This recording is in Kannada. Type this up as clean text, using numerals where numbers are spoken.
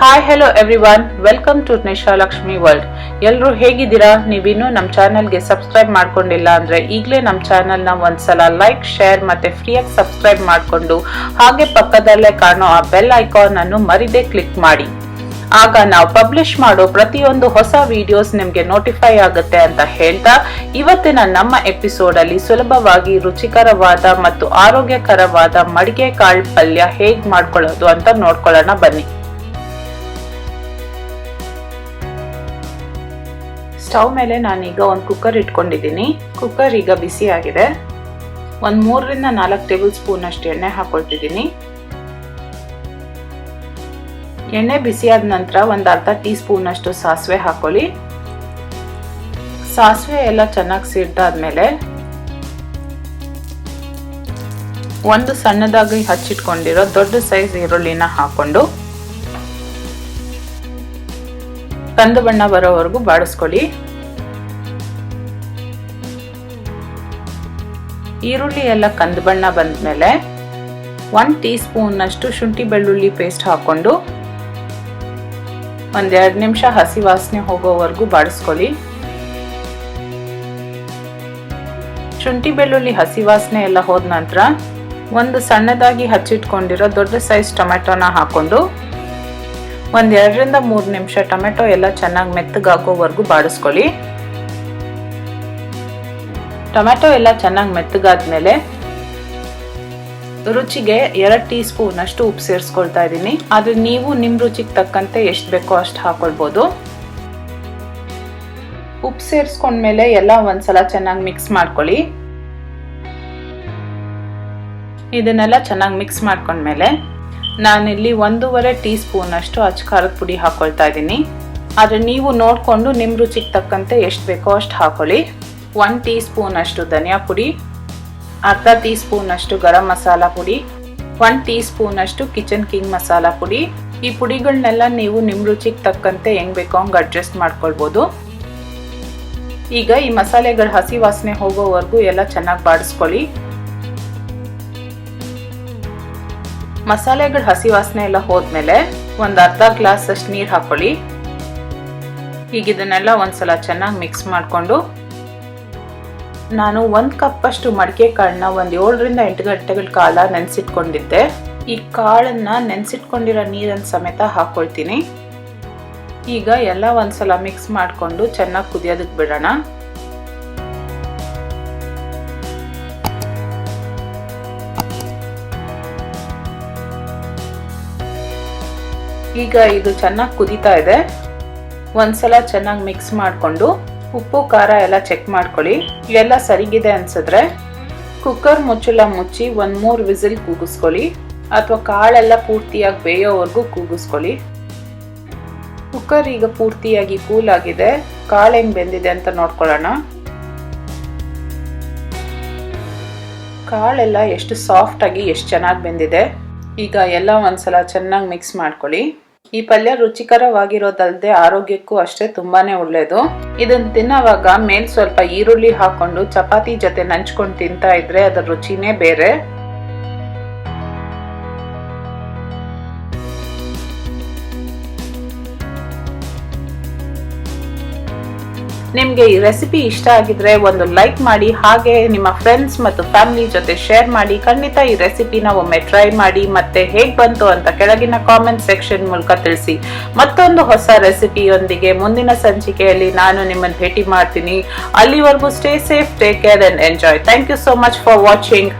Hi hello everyone, welcome to NishaLakshmiWorld. ಎಲ್ಲರೂ ಹೇಗಿದ್ದೀರಾ? ನೀವಿನ್ನೂ ನಮ್ಮ ಚಾನಲ್ಗೆ ಸಬ್ಸ್ಕ್ರೈಬ್ ಮಾಡ್ಕೊಂಡಿಲ್ಲ ಅಂದ್ರೆ ಈಗಲೇ ನಮ್ಮ ಚಾನಲ್ನ ಒಂದ್ಸಲ ಲೈಕ್, ಶೇರ್ ಮತ್ತೆ ಫ್ರೀಯಾಗಿ ಸಬ್ಸ್ಕ್ರೈಬ್ ಮಾಡಿಕೊಂಡು ಹಾಗೆ ಪಕ್ಕದಲ್ಲೇ ಕಾಣೋ ಆ ಬೆಲ್ ಐಕಾನ್ ಅನ್ನು ಮರಿದೇ ಕ್ಲಿಕ್ ಮಾಡಿ. ಆಗ ನಾವು ಪಬ್ಲಿಷ್ ಮಾಡೋ ಪ್ರತಿಯೊಂದು ಹೊಸ ವಿಡಿಯೋಸ್ ನಿಮ್ಗೆ ನೋಟಿಫೈ ಆಗುತ್ತೆ ಅಂತ ಹೇಳ್ತಾ, ಇವತ್ತಿನ ನಮ್ಮ ಎಪಿಸೋಡ್ ಅಲ್ಲಿ ಸುಲಭವಾಗಿ ರುಚಿಕರವಾದ ಮತ್ತು ಆರೋಗ್ಯಕರವಾದ ಮಡಿಕೆ ಕಾಳು ಪಲ್ಯ ಹೇಗ್ ಮಾಡ್ಕೊಳ್ಳೋದು ಅಂತ ನೋಡ್ಕೊಳ್ಳೋಣ ಬನ್ನಿ. ಸ್ಟವ್ ಮೇಲೆ ನಾನೀಗ ಒಂದು ಕುಕ್ಕರ್ ಇಟ್ಕೊಂಡಿದ್ದೀನಿ. ಕುಕ್ಕರ್ ಈಗ ಬಿಸಿ ಆಗಿದೆ. ಒಂದು 3 ರಿಂದ 4 ಟೇಬಲ್ ಸ್ಪೂನ್ ಅಷ್ಟು ಎಣ್ಣೆ ಹಾಕೊಳ್ತಿದ್ದೀನಿ. ಎಣ್ಣೆ ಬಿಸಿ ಆದ ನಂತರ ಒಂದು ಅರ್ಧ ಟೀ ಸ್ಪೂನ್ ಅಷ್ಟು ಸಾಸಿವೆ ಹಾಕೊಳ್ಳಿ. ಸಾಸಿವೆ ಎಲ್ಲ ಚೆನ್ನಾಗಿ ಸಿಡ್ದಾದ್ಮೇಲೆ ಒಂದು ಸಣ್ಣದಾಗಿ ಹಚ್ಚಿಟ್ಕೊಂಡಿರೋ ದೊಡ್ಡ ಸೈಜ್ ಈರುಳ್ಳಿನ ಹಾಕೊಂಡು ಕಂದು ಬಣ್ಣ ಬರೋವರೆಗೂ ಬಾಡಿಸ್ಕೊಳ್ಳಿ. ಈರುಳ್ಳಿ ಎಲ್ಲ ಕಂದು ಬಣ್ಣ ಬಂದ್ಮೇಲೆ 1 ಟೀ ಸ್ಪೂನ್ ಅಷ್ಟು ಶುಂಠಿ ಬೆಳ್ಳುಳ್ಳಿ ಪೇಸ್ಟ್ ಹಾಕೊಂಡು ಒಂದ್ 2 ನಿಮಿಷ ಹಸಿ ವಾಸನೆ ಹೋಗೋವರೆಗೂ ಬಾಡಿಸ್ಕೊಳ್ಳಿ. ಶುಂಠಿ ಬೆಳ್ಳುಳ್ಳಿ ಹಸಿ ವಾಸನೆ ಎಲ್ಲ ಹೋದ ನಂತರ ಒಂದು ಸಣ್ಣದಾಗಿ ಹಚ್ಚಿಟ್ಕೊಂಡಿರೋ ದೊಡ್ಡ ಸೈಜ್ ಟೊಮೆಟೊನ ಹಾಕೊಂಡು ಒಂದ್ 2 ರಿಂದ 3 ನಿಮಿಷ ಟೊಮೆಟೊ ಎಲ್ಲ ಚೆನ್ನಾಗಿ ಮೆತ್ತಗಾಗೋವರೆಗೂ ಬಾಡಿಸ್ಕೊಳ್ಳಿ. ಟೊಮೆಟೊ ಎಲ್ಲ ಚೆನ್ನಾಗಿ ಮೆತ್ತಗಾದ್ಮೇಲೆ ರುಚಿಗೆ 2 ಟೀ ಸ್ಪೂನ್ ಅಷ್ಟು ಉಪ್ಪು ಸೇರಿಸ್ಕೊಳ್ತಾ ಇದ್ದೀನಿ. ಆದ್ರೆ ನೀವು ನಿಮ್ ರುಚಿಗೆ ತಕ್ಕಂತೆ ಎಷ್ಟು ಬೇಕೋ ಅಷ್ಟು ಹಾಕೊಳ್ಬಹುದು. ಉಪ್ಪು ಸೇರಿಸ್ಕೊಂಡ್ಮೇಲೆ ಎಲ್ಲ ಒಂದ್ಸಲ ಚೆನ್ನಾಗಿ ಮಿಕ್ಸ್ ಮಾಡ್ಕೊಳ್ಳಿ. ಇದನ್ನೆಲ್ಲ ಚೆನ್ನಾಗಿ ಮಿಕ್ಸ್ ಮಾಡ್ಕೊಂಡ್ಮೇಲೆ ನಾನಿಲ್ಲಿ 1.5 ಟೀ ಸ್ಪೂನ್ ಅಷ್ಟು ಅಚ್ಚ ಖಾರದ ಪುಡಿ ಹಾಕೊಳ್ತಾ ಇದ್ದೀನಿ. ಆದ್ರೆ ನೀವು ನೋಡ್ಕೊಂಡು ನಿಮ್ ರುಚಿಗೆ ತಕ್ಕಂತೆ ಎಷ್ಟು ಬೇಕೋ ಅಷ್ಟು ಹಾಕೊಳ್ಳಿ. 1 ಟೀ ಸ್ಪೂನ್ ಅಷ್ಟು ಧನಿಯಾ ಪುಡಿ, ಅರ್ಧ ಟೀ ಸ್ಪೂನ್ ಅಷ್ಟು ಗರಂ ಮಸಾಲಾ ಪುಡಿ, 1 ಟೀ ಸ್ಪೂನ್ ಅಷ್ಟು ಕಿಚನ್ ಕಿಂಗ್ ಮಸಾಲಾ ಪುಡಿ. ಈ ಪುಡಿಗಳನ್ನೆಲ್ಲ ನೀವು ನಿಮ್ ರುಚಿಗೆ ತಕ್ಕಂತೆ ಹೆಂಗ್ ಬೇಕೋ ಹಂಗೆ ಅಡ್ಜಸ್ಟ್ ಮಾಡ್ಕೊಳ್ಬಹುದು. ಈಗ ಈ ಮಸಾಲೆಗಳ ಹಸಿ ವಾಸನೆ ಹೋಗೋವರೆಗೂ ಎಲ್ಲ ಚೆನ್ನಾಗಿ ಬಾಡಿಸ್ಕೊಳ್ಳಿ. ಮಸಾಲೆಗಳ ಹಸಿ ವಾಸನೆ ಎಲ್ಲ ಹೋದ್ಮೇಲೆ ಒಂದ್ ಅರ್ಧ ಗ್ಲಾಸ್ ಅಷ್ಟು ನೀರ್ ಹಾಕೊಳ್ಳಿ. ಈಗ ಇದನ್ನೆಲ್ಲ ಒಂದ್ಸಲ ಚೆನ್ನಾಗಿ ಮಿಕ್ಸ್ ಮಾಡ್ಕೊಂಡು ನಾನು 1 ಕಪ್ ಅಷ್ಟು ಮಡಿಕೆ ಕಾಳನ್ನ ಒಂದ್ 7 ರಿಂದ 8 ಗಂಟೆಗಳ ಕಾಲ ನೆನ್ಸಿಟ್ಕೊಂಡಿದ್ದೆ. ಈ ಕಾಳನ್ನ ನೆನ್ಸಿಟ್ಕೊಂಡಿರೋ ನೀರನ್ನ ಸಮೇತ ಹಾಕೊಳ್ತೀನಿ. ಈಗ ಎಲ್ಲ ಒಂದ್ಸಲ ಮಿಕ್ಸ್ ಮಾಡ್ಕೊಂಡು ಚೆನ್ನಾಗಿ ಕುದಿಯೋದಕ್ಕೆ ಬಿಡೋಣ. ಈಗ ಇದು ಚೆನ್ನಾಗಿ ಕುದೀತಾ ಇದೆ. ಒಂದ್ಸಲ ಚೆನ್ನಾಗಿ ಮಿಕ್ಸ್ ಮಾಡಿಕೊಂಡು ಉಪ್ಪು ಖಾರ ಎಲ್ಲ ಚೆಕ್ ಮಾಡ್ಕೊಳ್ಳಿ. ಇವೆಲ್ಲ ಸರಿಗಿದೆ ಅನ್ಸಿದ್ರೆ ಕುಕ್ಕರ್ ಮುಚ್ಚಳ ಮುಚ್ಚಿ 3 ವಿಸಿಲ್ ಕೂಗಿಸ್ಕೊಳ್ಳಿ, ಅಥವಾ ಕಾಳೆಲ್ಲ ಪೂರ್ತಿಯಾಗಿ ಬೇಯೋವರೆಗೂ ಕೂಗಿಸ್ಕೊಳ್ಳಿ. ಕುಕ್ಕರ್ ಈಗ ಪೂರ್ತಿಯಾಗಿ ಕೂಲ್ ಆಗಿದೆ. ಕಾಳು ಹೆಂಗ್ ಬೆಂದಿದೆ ಅಂತ ನೋಡ್ಕೊಳ್ಳೋಣ. ಕಾಳೆಲ್ಲ ಎಷ್ಟು ಸಾಫ್ಟ್ ಆಗಿ ಎಷ್ಟು ಚೆನ್ನಾಗಿ ಬೆಂದಿದೆ. ಈಗ ಎಲ್ಲ ಒಂದ್ಸಲ ಚೆನ್ನಾಗಿ ಮಿಕ್ಸ್ ಮಾಡ್ಕೊಳ್ಳಿ. ಈ ಪಲ್ಯ ರುಚಿಕರವಾಗಿರೋದಲ್ಲದೆ ಆರೋಗ್ಯಕ್ಕೂ ಅಷ್ಟೇ ತುಂಬಾನೇ ಒಳ್ಳೇದು. ಇದನ್ನ ತಿನ್ನೋವಾಗ ಮೇಲ್ ಸ್ವಲ್ಪ ಈರುಳ್ಳಿ ಹಾಕೊಂಡು ಚಪಾತಿ ಜೊತೆ ನಂಚ್ಕೊಂಡು ತಿಂತಾ ಇದ್ರೆ ಅದರ ರುಚಿನೇ ಬೇರೆ. ನಿಮ್ಗೆ ಈ ರೆಸಿಪಿ ಇಷ್ಟ ಆಗಿದ್ರೆ ಒಂದು ಲೈಕ್ ಮಾಡಿ, ಹಾಗೆ ನಿಮ್ಮ ಫ್ರೆಂಡ್ಸ್ ಮತ್ತು ಫ್ಯಾಮಿಲಿ ಜೊತೆ ಶೇರ್ ಮಾಡಿ. ಖಂಡಿತ ಈ ರೆಸಿಪಿನ ಒಮ್ಮೆ ಟ್ರೈ ಮಾಡಿ, ಮತ್ತೆ ಹೇಗ್ ಬಂತು ಅಂತ ಕೆಳಗಿನ ಕಾಮೆಂಟ್ ಸೆಕ್ಷನ್ ಮೂಲಕ ತಿಳಿಸಿ. ಮತ್ತೊಂದು ಹೊಸ ರೆಸಿಪಿಯೊಂದಿಗೆ ಮುಂದಿನ ಸಂಚಿಕೆಯಲ್ಲಿ ನಾನು ನಿಮ್ಮನ್ನು ಭೇಟಿ ಮಾಡ್ತೀನಿ. ಅಲ್ಲಿವರೆಗೂ stay safe, take care and enjoy. Thank you so much for watching.